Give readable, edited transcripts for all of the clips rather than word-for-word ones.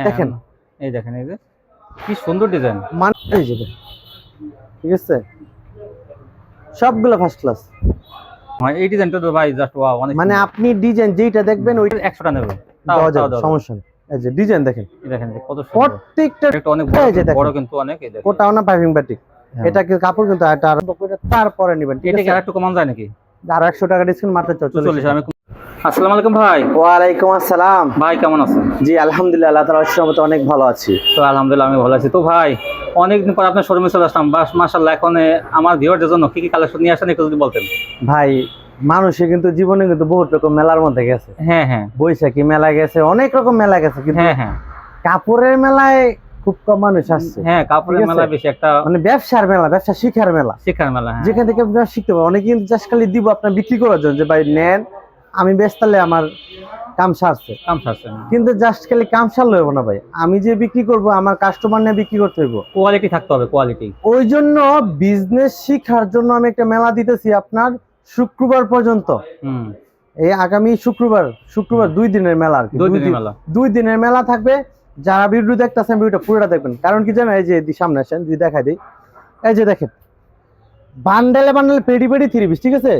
দেখেন এই দেখেন, এই যে কি সুন্দর ডিজাইন। এই যে ঠিক আছে, সবগুলো ফার্স্ট ক্লাস। এই ডিজাইনটা তো ভাই জাস্ট ওয়াও, অনেক মানে আপনি ডিজাইন যেটা দেখবেন ওইটা 100 টাকা নেবে, দেওয়া যাবে, সমস্যা নেই। এই যে ডিজাইন দেখেন, এই দেখেন যে কত সুন্দর, প্রত্যেকটা একটা অনেক এই যে দেখেন, বড় কিন্তু অনেক। এই দেখেন ওটাও না পাইপিং বাটিক, এটা কি কাপড় কিন্তু এটা আর তারপরে নেবেন, ঠিক এটা আছে? কি আরেকটু কমান যায় নাকি? আর 100 টাকা ডিসকাউন্ট মাত্র 44। আমি আসসালামু আলাইকুম ভাই। ওয়ালাইকুম আসসালাম ভাই কেমন আছেন? জি আলহামদুলিল্লাহ, আল্লাহ তাআলার রহমতে অনেক ভালো আছি। তো আলহামদুলিল্লাহ আমি ভালো আছি। তো ভাই অনেকদিন পর আপনার শোরুমে চলে আসলাম, বাস মাশাআল্লাহ। এখন আমার ভিউয়ারদের জন্য কি কি কালেকশন নিয়ে আসেন একটু যদি বলতেন। ভাই মানুষে কিন্তু জীবনে কিন্তু বহুত রকম মেলার মধ্যে গেছে। হ্যাঁ হ্যাঁ, বৈশাখী মেলা গেছে, অনেক রকম মেলা গেছে, কিন্তু হ্যাঁ হ্যাঁ কাপড়ের মেলায় খুব কম মানুষ আসছে। হ্যাঁ, কাপড়ের মেলা বেশি একটা, মানে ব্যবসার মেলা, ব্যবসা শিখার মেলা, শিক্ষার মেলা। হ্যাঁ, যেখান থেকে আপনারা শিখতে পারবেন। অনেকে কিন্তু জাস্ট খালি দিব আপনার বিক্রি করার জন্য, যে ভাই নেন আমি বেচতালে আমার কাম সারছে, কাম সারছে। কিন্তু জাস্ট খালি কাম সারলে হইব না ভাই, আমি যে বিক্রি করব আমার কাস্টমার নিয়ে বিক্রি করতে হইব, কোয়ালিটি থাকতে হবে, কোয়ালিটি। ওই জন্য বিজনেস শিখার জন্য আমি একটা মেলা দিতেছি আপনার শুক্রবার পর্যন্ত। এই আগামী শুক্রবার 2 দিনের মেলা আর কি, 2 দিনের মেলা থাকবে। যারা ভিডিও দেখতেছেন ভিডিওটা পুরোটা দেখবেন, কারণ কি জানেন, এই যে সামনে আসেন যদি দেখাই দিই, এই যে দেখেন বান্ডেলে বান্ডেলে পেডি পেডি 3 পিস, ঠিক আছে?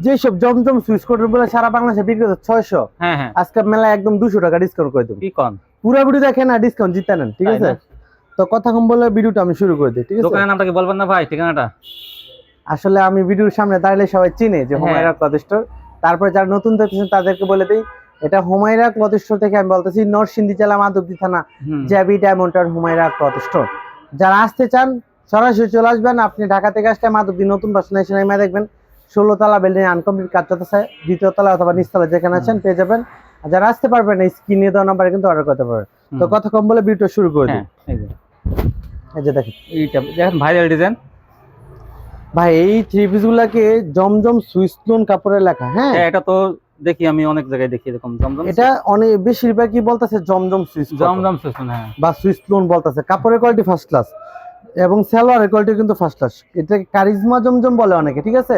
যেসব জমজম সুইচ কোড বলে সারা বাংলাদেশে বিক্রি করতে 600, হ্যাঁ হ্যাঁ, আজকে মেলা একদম 200 টাকা ডিসকাউন্ট করে দেব। কি কোন পুরো ভিডিও দেখেন আর ডিসকাউন্ট জিতে নেন, ঠিক আছে? তো কথা কম বলে ভিডিওটা আমি শুরু করে দিই, ঠিক আছে? দোকানের নামটা কি বলবেন না ভাই, ঠিকানাটা? আসলে আমি ভিডিওর সামনে দাঁড়ালে সবাই চিনে যে হুমায়রা ক্লথ স্টোর। তারপরে যারা নতুন দেখতেছেন তাদেরকে বলে দিই, এটা হুমায়রা ক্লথ স্টোর থেকে আমি বলতেছি, নরসিংদী জেলা মাধবদী থানা, জ্যাবি ডায়মন্ড আর হুমায়রা ক্লথ স্টোর। যারা আসতে চান সরাসরি চলে আসবেন। আপনি ঢাকা থেকে আসলে মাধবদী নতুন বাস স্টেশনে এসে নেমে দেখবেন 16 তলা বিল্ডিং আনকমপ্লিট কাজ চলতেছে, 2য় তলা অথবা নিচতলা যেখানে আছেন পেয়ে যাবেন। আর যারা আসতে পারবেন এই স্ক্রিনে দেওয়া নাম্বারে কিন্তু অর্ডার করতে পারবেন। তো কথা কম বলে ভিডিওটা শুরু করে দিই। এই যে দেখেন, এইটা দেখেন ভাইরাল ডিজাইন। ভাই এই 3 পিস গুলাকে জমজম সুইস লোন কাপড়ের লেখা। হ্যাঁ এটা তো দেখি আমি অনেক জায়গায় দেখি এরকম জমজম, এটা অনেক বেশিরভাগই বলতেছে জমজম সুইস, জমজম সুইস, হ্যাঁ, বা সুইস লোন বলতেছে। কাপড়ের কোয়ালিটি ফার্স্ট ক্লাস এবং সালোয়ারের কোয়ালিটি কিন্তু ফার্স্ট ক্লাস। এটা কারিজমা জমজম বলে অনেকে, ঠিক আছে?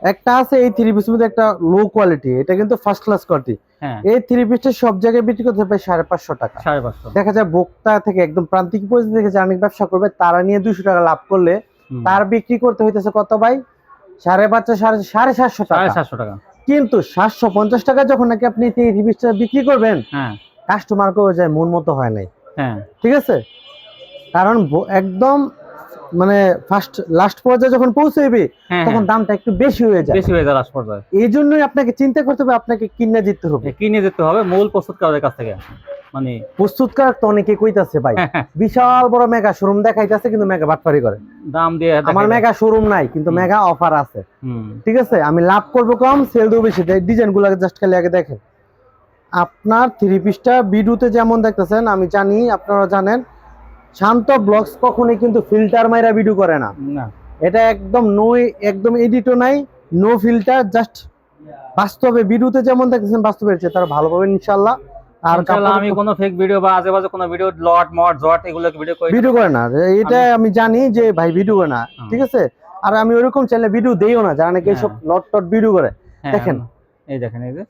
একটা আছে এই 3 পিসের মধ্যে একটা লো কোয়ালিটি, এটা কিন্তু ফার্স্ট ক্লাস কোয়ালিটি। এই 3 পিসটা সব জায়গায় বিক্রি করতে পারে 550 টাকা। 550 দেখা যায় ভোক্তা থেকে একদম প্রান্তিক পর্যায়ে থেকে যারা ব্যবসা করবে তারা নিয়ে 200 টাকা লাভ করলে তার বিক্রি করতে হইতেছে কত ভাই? 550, 750 টাকা। 750 টাকা। কিন্তু 750 টাকা যখন নাকি আপনি এই 3 পিসটা বিক্রি করবেন, কাস্টমার কো যায় মন মতো হয় নাই, ঠিক আছে? কারণ একদম মানে লাস্ট পর্যায়ে যখন পৌঁছাইবে তখন দামটা একটু বেশি হয়ে যায়, লাস্ট পর্যায়ে। এই জন্যই আপনাকে চিন্তা করতে হবে, আপনাকে কিনে যেতে হবে, মূল প্রস্তুতকারকের কাছ থেকে। মানে প্রস্তুতকারক তো অনেকে কইতাছে ভাই বিশাল বড় মেগা শোরুম দেখাইতাছে, কিন্তু মেগা বাটপারি করে দাম দিয়ে। আমার মেগা শোরুম নাই, কিন্তু মেগা অফার আছে, ঠিক আছে? আমি লাভ করব কম, সেল দেব বেশি। ডিজাইন গুলো জাস্ট খালি আগে দেখেন। আপনার 3 পিসটা ভিডিওতে যেমন দেখতেছেন, আমি জানি আপনারা জানেন, শান্ত ব্লগস কখনোই কিন্তু ফিল্টার মাইরা ভিডিও করে না। এটা একদম একদম এডিটও নাই, নো ফিল্টার, জাস্ট বাস্তবে ভিডিওতে যেমন দেখতেছেন বাস্তবে তারা ভালো পাবেন ইনশাআল্লাহ। আর আমি কোনো ফেক ভিডিও বা আজেবাজে কোনো ভিডিও লট মট জট এগুলো ভিডিও করে না, এটা আমি জানি যে ভাই ভিডিও করে না, ঠিক আছে? আর আমি ওইরকম চ্যানেলে ভিডিও দেইও না যারা নাকি এইসব লট টট ভিডিও করে। দেখেন, এই দেখেন, এই যে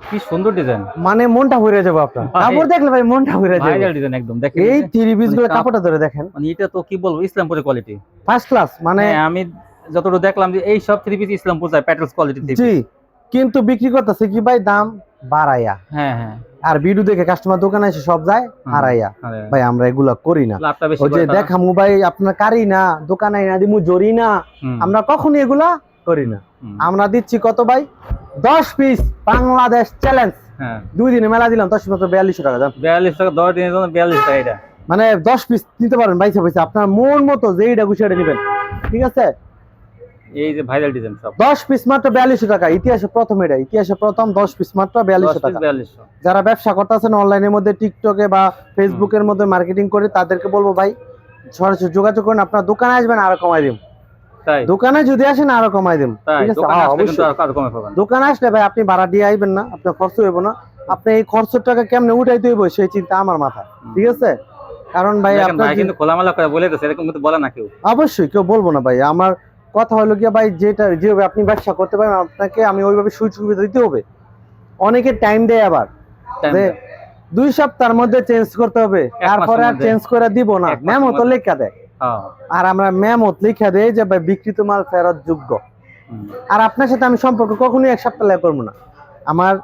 কি সুন্দর ডিজাইন, মানে মনটা ভরে যাবে আপনার কাপড় দেখলে ভাই, মনটা ভরে যাবে। ভাইরাল ডিজাইন একদম দেখেন, এই 3 পিস গুলো কাপড়টা ধরে দেখেন, মানে এটা তো কি বলবো, ইসলামপুরের কোয়ালিটি ফার্স্ট ক্লাস। মানে আমি যতটুকু দেখলাম যে এই সব 3 পিস ইসলামপুর যায় প্যাটেলস কোয়ালিটি। জি, কিন্তু বিক্রি করতেছে কি ভাই দাম বাড়াইয়া। হ্যাঁ হ্যাঁ, আর ভিডিও দেখে কাস্টমার দোকানে এসে সব যায় হারাইয়া। ভাই আমরা এগুলা করি না। ওই যে দেখামু ভাই আপনার কারি না, দোকানে না দিমু জরি না, আমরা কখনই এগুলা করি না। আমরা দিচ্ছি কত ভাই? 10 পিস বাংলাদেশ চ্যালেঞ্জ। 2 দিনে মেলা দিলাম 10 মাত্র 42 টাকা। 42 টাকা 10 দিনের জন্য 42 টাকা। এটা মানে 10 পিস নিতে পারেন বাইসা পয়সা, আপনার মন মতো যেইটা গুছিয়ে নেবেন, ঠিক আছে? এই যে ভাইরাল ডিজাইন সব 10 পিস মাত্র 42 টাকা। ইতিহাসে প্রথম, এটা ইতিহাসে প্রথম 10 পিস মাত্র 42 টাকা। যারা ব্যবসা করতেছেন অনলাইনের মধ্যে, টিকটকে বা ফেসবুকের মধ্যে মার্কেটিং করে, তাদেরকে বলবো ভাই সরাসরি যোগাযোগ করেন। আপনার দোকানে আসবেন আরো কমাই দিম, দোকানে যদি আসেন আরো কমাই দিম, ঠিক আছে? দোকানে আসলে ভাই আপনি ভাড়া দিয়ে আইবেন না, আপনার খরচ হইব না। আপনি এই খরচের টাকা কেমনে উঠাইতে হইব সেই চিন্তা আমার মাথা, ঠিক আছে? কারণ ভাই আপনার কিন্তু খোলামেলা করে বলে দিতেছে, এরকম কিন্তু বলে না কেউ। অবশ্যই কেউ বলবো না ভাই। আমার কথা হলো গিয়া ভাই, যেভাবে আপনি ব্যবসা করতে পারেন আপনাকে আমি ওইভাবে সুযোগ সুবিধা দিতে হবে। অনেকে টাইম দেয় আবার যে 2 সপ্তাহের মধ্যে চেঞ্জ করতে হবে, তারপরে আর মধ্যে। চেঞ্জ করে দিব না, এক মাসের মেমো তো মধ্যে। লেখা দেয়। হ্যাঁ। আর আমরা মেমো লিখা দেই যে ভাই বিক্রিত মাল ফেরত যোগ্য। হুম। আর আপনার সাথে আমি সম্পর্ক কখনোই 1 সপ্তাহ লাগে করবো না। আমার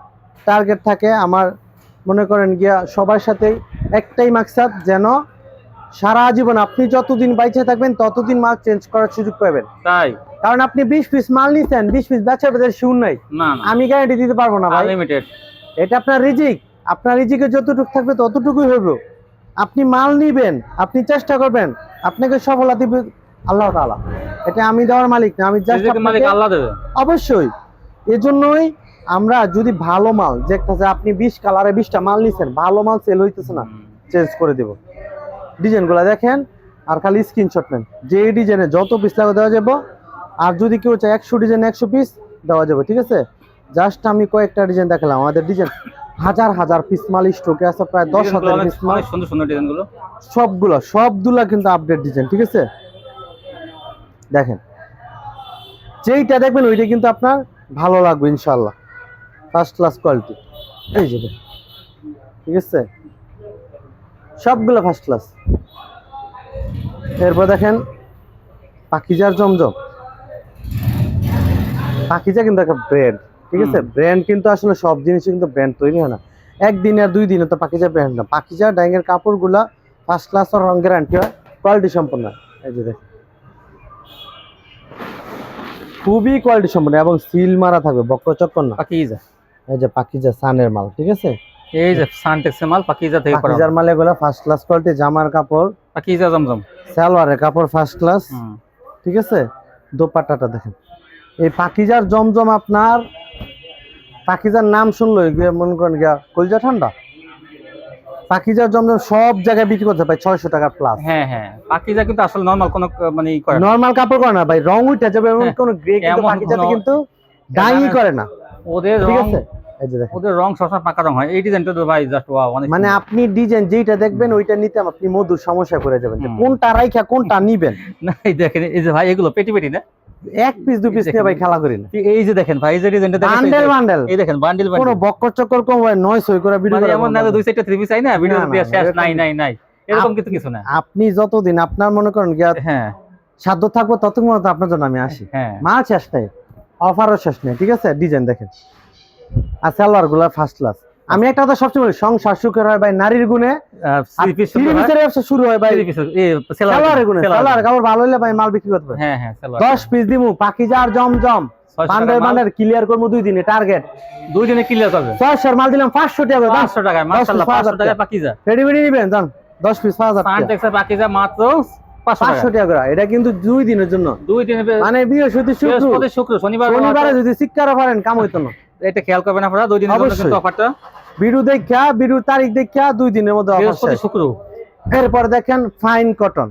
টার্গেট থাকে, আমার মনে করেন গিয়া সবার সাথে একটাই মাকসাদ, যেন সারা জীবন আপনি যতদিন বাইচে থাকবেন ততদিন মাল চেঞ্জ করার সুযোগ পাবেন। তাই কারণ আপনি 20 পিস মাল নিছেন, 20 পিস বেচার বাজার শুন নাই, না না আমি গ্যারান্টি দিতে পারবো না ভাই। আনলিমিটেড। এটা আপনার রিজিক, আপনার রিজিকে যতটুকু থাকবে ততটুকুই হবে। আপনি মাল নিবেন, আপনি চেষ্টা করবেন, আপনাকে সফলতা দিবে আল্লাহ তাআলা। এটা আমি দেওয়ার মালিক না, আমি জাস্ট রিজিকের মালিক আল্লাহ দেবে। অবশ্যই। এজন্যই আমরা যদি ভালো মাল, যে আপনি 20 কালারে 20টা মাল নিছেন, ভালো মাল সেল হইতেছে না, চেঞ্জ করে দেব। ডিজাইনগুলো দেখেন আর খালি স্ক্রিনশট নেন, যে ডিজাইনে যত পিস লাগবে দেওয়া যাবে। আর যদি কেউ চায় 100 ডিজাইন 100 পিস দেওয়া যাবে, ঠিক আছে। জাস্ট আমি কয়েকটা ডিজাইন দেখালাম, আমাদের ডিজাইন হাজার হাজার পিস মাল স্টকে আছে, প্রায় 10,000 পিস মাল। অনেক সুন্দর সুন্দর ডিজাইনগুলো। সবগুলা কিন্তু আপডেট ডিজাইন, ঠিক আছে। দেখেন যেইটা দেখবেন ওইটা কিন্তু আপনার ভালো লাগবে ইনশাআল্লাহ, ফার্স্ট ক্লাস কোয়ালিটি। এই যে দেখেন, ঠিক আছে, সবগুলো ফার্স্ট ক্লাস। এরপর দেখেন পাকিজার জমজম। পাকিজা কিন্তু একটা ব্র্যান্ড, ঠিক আছে। ব্র্যান্ড কিন্তু আসলে সব জিনিসই কিন্তু ব্র্যান্ড তৈরি হয় না একদিন আর 2 দিনে, তো পাকিজা ব্র্যান্ড না। পাকিজা ডাইংয়ের কাপড়গুলা ফার্স্ট ক্লাস আর রং গ্যারান্টি হয়, কোয়ালিটি সম্পন্ন। এই যে দেখেন খুবই কোয়ালিটি সম্পন্ন এবং সিল মারা থাকবে, বক্রচক্কর না। পাকিজা, এই যে পাকিজা সানের মাল, ঠিক আছে। এই যে সানটেক্সের মাল পাকিজা থেকে করা। পাকিজার মাল এগুলা ফার্স্ট ক্লাস কোয়ালিটি। জামার কাপড় পাকিজা জমজম, সালোয়ারের কাপড় ফার্স্ট ক্লাস, ঠিক আছে। দোপাট্টাটা দেখেন, এই পাকিজার জমজম আপনার, পাকিজার নাম শুনলো মনে করেন গিয়া কলজা ঠান্ডা। পাকিজার জমজম সব জায়গায় বিক্রি করতে পারে 600 টাকা প্লাস। হ্যাঁ হ্যাঁ, পাকিজা কিন্তু আসলে নরমাল কোনো মানে ই করে না। নরমাল কাপড় করে না ভাই, রং উঠে যাবে এমন হ্যাঁ, কোন গ্রে কিন্তু এমন পাকিজাতে কোনো- কিন্তু ডাইই করে না, ওদের ঠিক রং, আছে। এই যে দেখেন, ওদের রং সবসময় পাকা রং হয়। এই ডিজাইনটা তো ভাই জাস্ট ওয়াও, অনেক মানে সুন্দর। আপনি ডিজাইন যেইটা দেখবেন ওইটা নিতে আপনি মধুর সমস্যা করে যাবেন, যে হুম। কোনটা রাইখা কোনটা নিবেন। না এই দেখেন, এই যে ভাই এগুলো পেটি পেটি না, 1 পিস 2 পিস নিয়ে ভাই খেলা করি না, এই যে দেখেন ভাই, এই যে ডিজাইনটা দেখেন, বান্ডেল বান্ডেল, এই দেখেন বান্ডিল কোনো বান্ডিল। বক্কর চক্কর কম হয়, 900 করে ভিডিও মানে করে এমন না যে 2 4টা 3 পিস চাই না ভিডিও না, দিয়ে না, শেষ, এরকম- নাই নাই নাই, এরকম কিন্তু কিছু না। আপনি যতদিন আপনার মনে করেন গিয়া হ্যাঁ সাধ্য থাকবো ততক্ষণ মতো আপনার জন্য আমি আসি। হ্যাঁ, মাল শেষ নেই, অফারও শেষ নেই, ঠিক আছে। ডিজাইন দেখেন আর সালোয়ার গুলা ফার্স্ট ক্লাস। আমি একটা কথা সবসময় বলি, সংসার সুখের হয় ভাই নারীর গুণে, 3 পিস থ্রি পিসের ব্যবসা শুরু হয় ভাই 3 পিস এই সালোয়ারের গুণে। সালোয়ার কাপড় ভালো হলে ভাই মাল বিক্রি করতে পারে। হ্যাঁ হ্যাঁ, সালোয়ার 10 পিস দিমু পাকিজা আর জমজম, 600 বান্ডেল টাকা মাল, বান্ডেল ক্লিয়ার করবো 2 দিনে টার্গেট। 2 দিনে ক্লিয়ার করবে। 600 মাল দিলাম 500 টাকা, 500 টাকায় মাশাআল্লাহ, 500 টাকায় পাকিজা। রেডি রেডি নিবেন জান, 10 পিস 5000 টাকা, সানটেক্সের পাকিজা মাত্র 500 500 টাকা। টাকা করে। এটা কিন্তু 2 দিনের জন্য, 2 দিনে মানে বৃহস্পতি শুক্র বৃহস্পতি শুক্র শনিবার শনিবারে যদি শিক্ষার পারেন কাম হইতো না। এটা খেয়াল করবেন আপনারা, 2 দিনের জন্য অবশ্যই। কিন্তু অফারটা বিরু দেখা, বিরু তারিখ দেখা 2 দিনের মধ্যে অফার বৃহস্পতি শেষ। শুক্র। এরপর দেখেন fine cotton.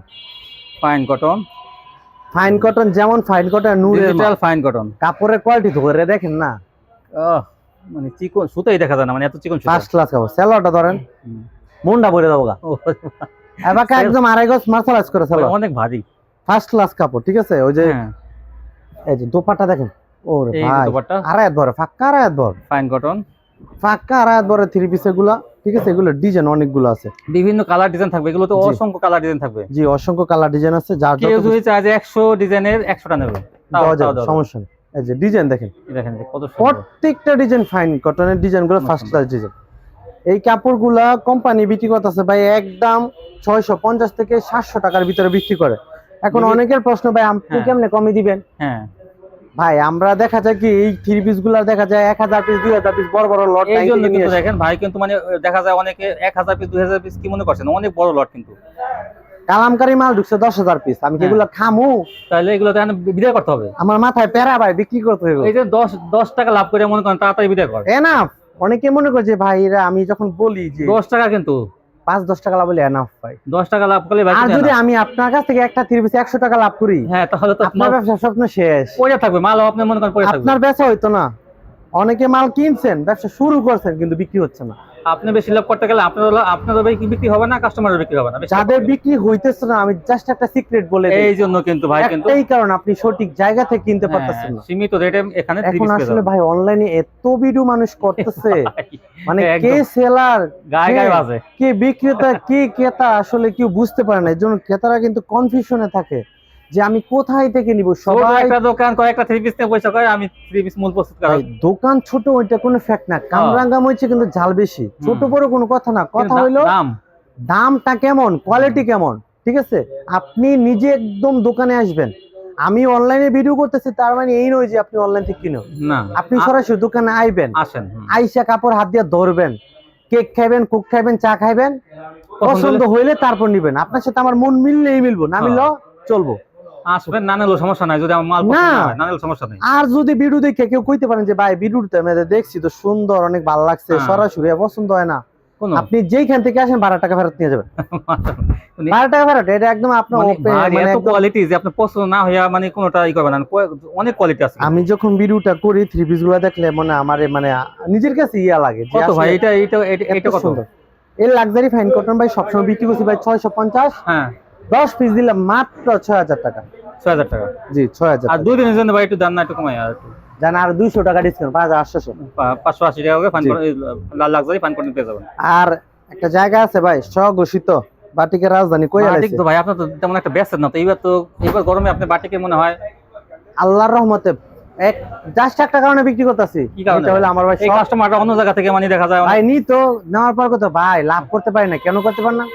Fine cotton, fine cotton যেমন ফাইন কটন নূরের ডিজিটাল মাল। Fine cotton. কাপড়ের কোয়ালিটি ধরে দেখেন না, মানে চিকন সুতাই দেখা যায় না, মানে এত চিকন সুতা। ফার্স্ট ক্লাস কাপড়। সেলোয়ারটা ধরেন হুম। মুন্ডা ভরে দেবো গা, ও, এবার একদম 2.5 গজ মার্শালাইজ করে সেলোয়ার, অনেক ভারী। ফার্স্ট ক্লাস কাপড়, ঠিক আছে। ওই যে হ্যাঁ, এই যে দোপাট্টা দেখেন, ওরে এই যে ভাই দোপাট্টা আড়াইত ভরে, ফাঁকা আড়াইত ভর, ফাইন কটন, ফাঁকা আড়াইত ভরে 3 পিস এগুলা, ঠিক আছে। এগুলো ডিজাইন অনেকগুলো আছে, বিভিন্ন কালার ডিজাইন থাকবে, এগুলো তো জি। অসংখ্য কালার ডিজাইন থাকবে। জি অসংখ্য কালার ডিজাইন আছে, যার কেউ যত যদি চায় যে 100 ডিজাইনের 100টা নেবে, তাও দেওয়া তাও যাবে, দেওয়া সমস্যা নেই। এই যে ডিজাইন দেখেন, যাবে। দেখেন যে কত সুন্দর। প্রত্যেকটা ডিজাইন ফাইন কটনের ডিজাইনগুলো ফার্স্ট ক্লাস ডিজাইন। এই কাপড়গুলা কোম্পানি বিক্রি করতেছে ভাই একদম 650 থেকে 700 টাকার ভিতরে বিক্রি করে। এখন যদি- অনেকের প্রশ্ন ভাই আপনি হ্যাঁ। কেমনে কমে দিবেন? হ্যাঁ, ভাই আমরা দেখা যায় কি এই 3 পিস গুলা দেখা যায় 1000 পিস 2000 পিস বড় বড় লট এই জন্য কিন্তু দেখেন ভাই কিন্তু মানে দেখা যায় অনেকে 1000 পিস 2000 পিস কি মনে করছেন, অনেক বড় লট কিন্তু। কালামকারী মাল ঢুকছে 10,000 পিস, আমি কি হ্যাঁ। এগুলা খামু? তাহলে এগুলো তো এখন বিদায় করতে হবে। আমার মাথায় প্যারা ভাই, বিক্রি করতে হবে। এই যে 10 টাকা লাভ করে মনে করেন তাড়াতাড়ি বিদায় কর। এনাফ। অনেকে মনে করে যে ভাই এরা আমি যখন বলি যে 10 টাকা কিন্তু 5-10 টাকা লাভ বলে এনাফ ভাই। 10 টাকা লাভ করলে ভাই আর কিন্তু যদি enough। আমি আপনার কাছ থেকে একটা 3 পিস 100 টাকা লাভ করি, হ্যাঁ, তাহলে তো আপনার ব্যবসা স্বপ্ন শেষ। পড়ে থাকবে মাল, আপনি মনে করেন পড়ে থাকবে। আপনার ব্যবসা হইতো না। অনেকে মাল কিনছেন, ব্যবসা শুরু করছেন কিন্তু বিক্রি হচ্ছে না। আপনি বেশি লাভ করতে গেলে আপনার ভাই কি বিক্রি হবে না, কাস্টমারের বিক্রি হবে না। বেশি লাভ যাদের করতে বিক্রি হইতেছে না, আমি জাস্ট একটা সিক্রেট বলে গেলে। দিই, এই জন্য কিন্তু ভাই কিন্তু একটাই কারণ আপনি সঠিক জায়গা থেকে কিনতে হ্যাঁ, পারতেছেন না। সীমিত রেটে এখানে থ্রি এখন পিস পেয়ে আসলে যাবেন। ভাই অনলাইনে এত ভিডিও মানুষ করতেছে, মানে একদম। কে সেলার গায়ে গায়ে বাজে। কে বিক্রেতা কে ক্রেতা আসলে কেউ বুঝতে পারে না। এর জন্য ক্রেতারা কিন্তু কনফিউশনে থাকে যে আমি কোথায় থেকে নিব। ছোট সবাই একটা দোকান কয়েকটা থ্রি পিস নিয়ে পয়সা করে, আমি থ্রি পিস মূল প্রস্তুত করা। ভাই দোকান ছোট ওইটা কোনো ফ্যাক্ট না, কামরাঙ্গাম হচ্ছে কিন্তু ঝাল বেশি। ছোট বড় কোনো কথা না, কথা হইলো দাম। দামটা কেমন, কোয়ালিটি কেমন। ঠিক আছে, আপনি নিজে একদম দোকানে আসবেন। আমি অনলাইনে ভিডিও করতেছি তার মানে এই নয় যে আপনি অনলাইন থেকে কিনো না, আপনি সরাসরি দোকানে আইবেন, আসেন। আইসা কাপড় হাত দিয়ে ধরবেন, কেক খাইবেন, কোক খাইবেন, চা খাইবেন, পছন্দ হইলে তারপর নিবেন। আপনার সাথে আমার মন মিললেই মিলবো, না মিললেও চলবো। আসবেন, না নিলেও সমস্যা নাই, যদি আমার মাল পছন্দ না হয় না নিলেও সমস্যা নেই। আর যদি ভিডিও দেখে কেউ কইতে পারেন যে ভাই ভিডিওতে আমি দেখছি তো সুন্দর, অনেক ভালো লাগছে, সরাসরি পছন্দ হয় না, আপনি যেইখান থেকে আসেন 12 টাকা ফেরত নিয়ে যাবেন। 12 টাকা ফেরত, এটা একদম আপনার মানে এত কোয়ালিটি যে আপনি পছন্দ না হইয়া মানে কোনোটা ই করবেন না, অনেক কোয়ালিটি আছে। আমি যখন ভিডিওটা করি থ্রি পিস গুলো দেখলে মানে আমার মানে নিজের কাছে ইয়া লাগে যে কত ভাই আসলে এটা এটা এটা কত? সুন্দর। এই লাক্সারি ফাইন কটন ভাই সবসময় বিক্রি করছি ভাই 650। হ্যাঁ, 10 পিস দিলাম মাত্র 6000 টাকা। 6000 টাকা। জি 6000। আর দুই দিনের জন্য ভাই একটু দাম না একটু কমাই, আর একটু জান আর 200 টাকা ডিসকাউন্ট, 5800। 580 টাকা করে ফান লাক্সারি ফান করতে পেয়ে যাবেন। আর একটা জায়গা আছে ভাই স্বঘোষিত বাটিকের রাজধানী, কই বাটিক আছে তো ভাই আপনার তো তেমন একটা বেচেন না তো, এইবার গরমে আপনি বাটিকে মনে হয় আল্লাহর রহমতে এক জাস্ট একটা কারণে বিক্রি করতেছি। কি কারণে? এটা হলো আমার ভাই এই কাস্টমারটা অন্য জায়গা থেকে মানে দেখা যায় ভাই নি তো নেওয়ার পর কত ভাই লাভ করতে পারি না, কেন করতে পার না?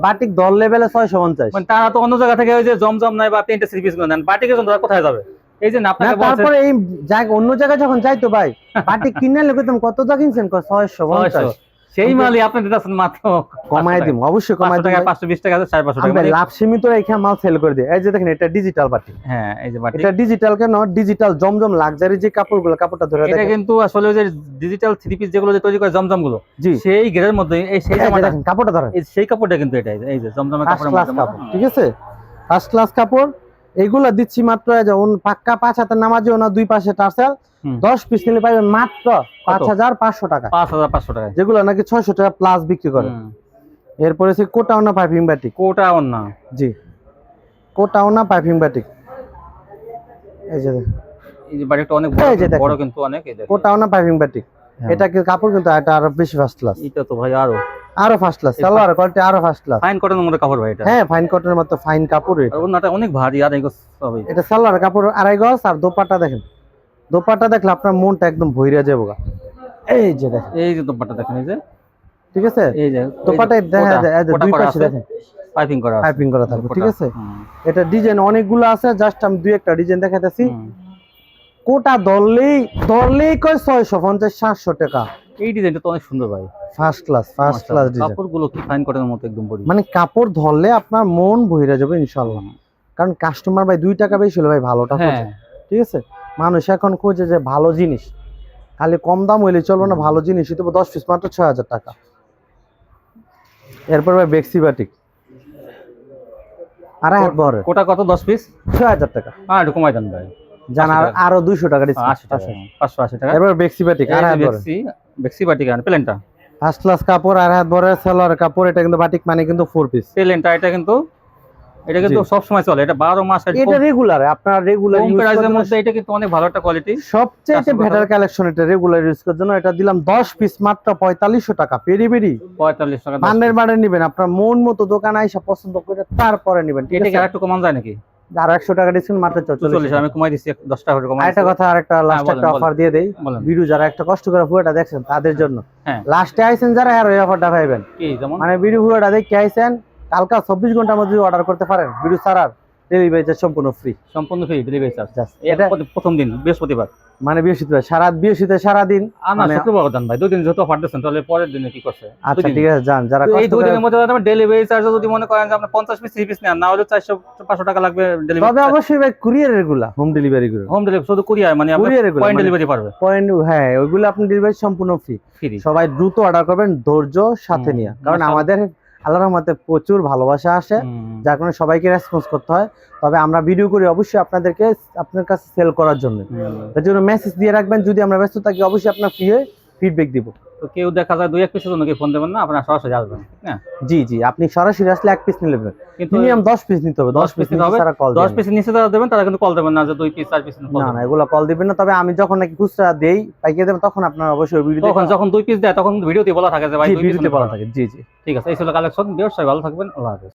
বাটিক দল লেভেলে 650, মানে তারা তো অন্য জায়গা থেকে ওই যে জমজম নাই বা তিনটা থ্রি পিস নেন, বাটিকের জন্য তারা কোথায় যাবে? এই যে না আপনাকে বলছে তারপরে এই জায়গা অন্য জায়গায় যখন যাইতো ভাই বাটিক কিনে নিলে কইতাম কত টাকা কিনছেন, 650। সেই মালই আপনি দিতেছেন মাত্র কমাই দিম, অবশ্যই কমাই দিম। 520 টাকা 550 টাকা আমি লাভ সীমিত রেখে মাল সেল করে দিই। এই যে দেখেন এটা ডিজিটাল বাটিক। হ্যাঁ, এই যে বাটিক, এটা ডিজিটাল কেন? ডিজিটাল জমজম লাক্সারি যে কাপড়গুলো, কাপড়টা ধরে এটা দেখেন কিন্তু আসলে ওই যে ডিজিটাল থ্রি পিস যেগুলো যে তৈরি করে জমজম গুলো, জি সেই গ্রেডের মধ্যে এই সেই এই যে জামাটা, দেখেন কাপড়টা ধরেন, এই সেই কাপড়টা কিন্তু এটা, এই যে জমজমের ফার্স্ট কাপড়ের ক্লাস মধ্যে। কাপড়, ঠিক আছে ফার্স্ট ক্লাস কাপড়। এইগুলা দিচ্ছি মাত্র পাক্কা 5 হাতের নামাজেও না, দুই পাশে টার্সেল। 10 পিস নিলে পাইবেন মাত্র 5500 টাকা, 5500 টাকা, যেগুলো নাকি 600 টাকা প্লাস বিক্রি করে। এরপরে সে কোটাওনা পাইপিং বাটিক, কোটা অন্য, জি কোটাওনা পাইপিং বাটিক। এই যে এই যে বাটিকটা অনেক এই যে দেখেন। বড় কিন্তু অনেক, এই দেখেন কোটাওনা পাইপিং বাটিক। হ্যাঁ। এটা কি কাপড় কিন্তু এটা আরো বেশি ফার্স্ট ক্লাস, এটা তো ভাই আরো ফার্স্ট ক্লাস, সালোয়ার কোয়ালিটি আরো ফার্স্ট ক্লাস। ফাইন কটনের মধ্যে কাপড় ভাই এটা। হ্যাঁ ফাইন কটনের মতো ফাইন কাপড় আর এটা। ওনাটা অনেক ভারী, আর এগুলো সবই এটা সালোয়ার কাপড় 2.5 গজ। আর দোপাট্টা দেখেন, দোপাট্টা দেখলে আপনার মনটা একদম ভইরা যাবে গা। এই যে দেখেন, এই যে দোপাট্টা দেখেন, এই যে ঠিক আছে এই যে দোপাট্টায় দেখা যায় এই যে দুই পাশে দেখেন পাইপিং করা আছে, পাইপিং করা থাকবে, ঠিক আছে। হুম, এটা ডিজাইন অনেকগুলো আছে, জাস্ট আমি দুই একটা ডিজাইন দেখাইতেছি। হুম। কোটা ধরলেই কয় 650 700 টাকা। এই ডিজাইনটা তো অনেক সুন্দর ভাই, ফার্স্ট ক্লাস ডিজাইন। কাপড়গুলো কি ফাইন কটনের মতো একদম বড়ি, মানে কাপড় ধরলে আপনার মন ভইরা যাবে ইনশাআল্লাহ। কারণ কাস্টমার ভাই 2 টাকা বেশি হলে ভাই ভালোটা খোঁজে, হ্যাঁ ঠিক আছে। মানুষ এখন খোঁজে যে ভালো জিনিস, খালি কম দাম হইলে চলবে না, ভালো জিনিস হইতে 10 পিস মাত্র 6000 টাকা। এরপর ভাই বেক্সি বাটিক, আর হাত বড় কোটা কত 10 পিস 6000 টাকা। একটু কমাই দেন ভাই, জান আরো 200 টাকা 80 ডিসকাউন্ট। টাকা 580 টাকা। এরপর বেক্সি বাটিক আর হাত বড়, বেক্সি বাটিক আর প্লেনটা ফার্স্ট ক্লাস কাপড়, আর হাত বড় সালোয়ার কাপড়। এটা কিন্তু বাটিক মানে কিন্তু 4 পিস। প্লেনটা এটা কিন্তু সব সময় চলে, এটা 12 মাস। এটা রেগুলার, আপনার রেগুলার কম ইউজ প্রাইসের করার মধ্যে এটা কিন্তু অনেক ভালো একটা কোয়ালিটি, সবচেয়ে বেটার কালেকশন। এটা রেগুলার ইউজ করার জন্য এটা দিলাম 10 পিস মাত্র 4500 টাকা। পেরি 45 টাকা। বান্ডেল বান্ডেল নিবেন, আপনার মন মতো দোকানে আইসা পছন্দ করে তারপরে নিবেন, ঠিক এটা কি আছে। আরেকটু কমান যায় নাকি? আর 100 টাকা ডিসকাউন্ট মাত্র 44। আমি কমাই দিচ্ছি 10 টাকা করে কমাই আরেকটা কথা, আরেকটা লাস্ট বলেন, একটা অফার দিয়ে দেই। বলেন। ভিডিও যারা একটা কষ্ট করে পুরোটা দেখছেন তাদের জন্য, হ্যাঁ লাস্টে আইছেন যারা আর ওই অফারটা পাইবেন। কি যেমন মানে ভিডিও পুরোটা দেখে আইছেন, কালকা 24 ঘন্টার মধ্যে অর্ডার করতে পারেন, ভিডিও ছাড়ার ডেলিভারি চার্জ সম্পূর্ণ ফ্রি। সম্পূর্ণ ফ্রি ডেলিভারি চার্জ। এটা প্রথম দিন বৃহস্পতিবার, মানে বৃহস্পতিবার সারাদিন। না শুক্রবার দেন ভাই, 2 দিন যেহেতু অফার দিচ্ছেন তাহলে পরের দিনে কি করছে? আচ্ছা ঠিক আছে, যান যারা এই কষ্ট 2 করে। দিনের মধ্যে ডেলিভারি চার্জ যদি মনে করেন যে আপনি 50 পিস 3 পিস নেন, না হলে 400 500 টাকা লাগবে ডেলিভারি। তবে অবশ্যই ভাই কুরিয়ারের গুলা, হোম ডেলিভারি গুলো, হোম ডেলিভারি শুধু কুরিয়ার, মানে আপনি কুরিয়ারের গুলো পয়েন্ট মানে ডেলিভারি পারবে, পয়েন্ট। হ্যাঁ ওইগুলো আপনি ডেলিভারি সম্পূর্ণ ফ্রি। ফ্রি। সবাই দ্রুত অর্ডার করবেন, ধৈর্য সাথে নিয়ে, কারণ আমাদের আল্লাহর রহমতে প্রচুর ভালোবাসা আসে, যার কারণে সবাইকে রেসপন্স করতে হয়। তবে আমরা ভিডিও করি অবশ্যই আপনার কাছে সেল করার জন্য, তার জন্য মেসেজ দিয়ে রাখবেন। যদি আমরা ব্যস্ত থাকি অবশ্যই আপনার ফ্রি হয়ে ফিডব্যাক দিব। তো কেউ দেখা যায় 2-1 পিসের জন্য কি ফোন দেবেন না, আপনারা সরাসরি আসবেন না? জি জি, আপনি সরাসরি আসলে 1 পিস নিলে নেবেন, কিন্তু মিনিমাম 10 পিস নিতে হবে। 10 পিস নিতে হবে, কল 10 পিসের নিচে যারা দেবেন তারা কিন্তু কল দেবেন না, যে 2 পিস 4 পিস না না, এগুলো কল দিবেন না। তবে আমি যখন নাকি খুচরা দেই পাইকে দেবেন, তখন আপনারা অবশ্যই ভিডিও তখন যখন 2 পিস দেয় তখন ভিডিওতে বলা থাকে যে ভাই 2 পিস ভিডিওতে বলা থাকে। জি জি। ঠিক আছে, এই ছিল কালেকশন। ভিউয়ার্স সবাই ভালো থাকবেন, আল্লাহ হাফেজ।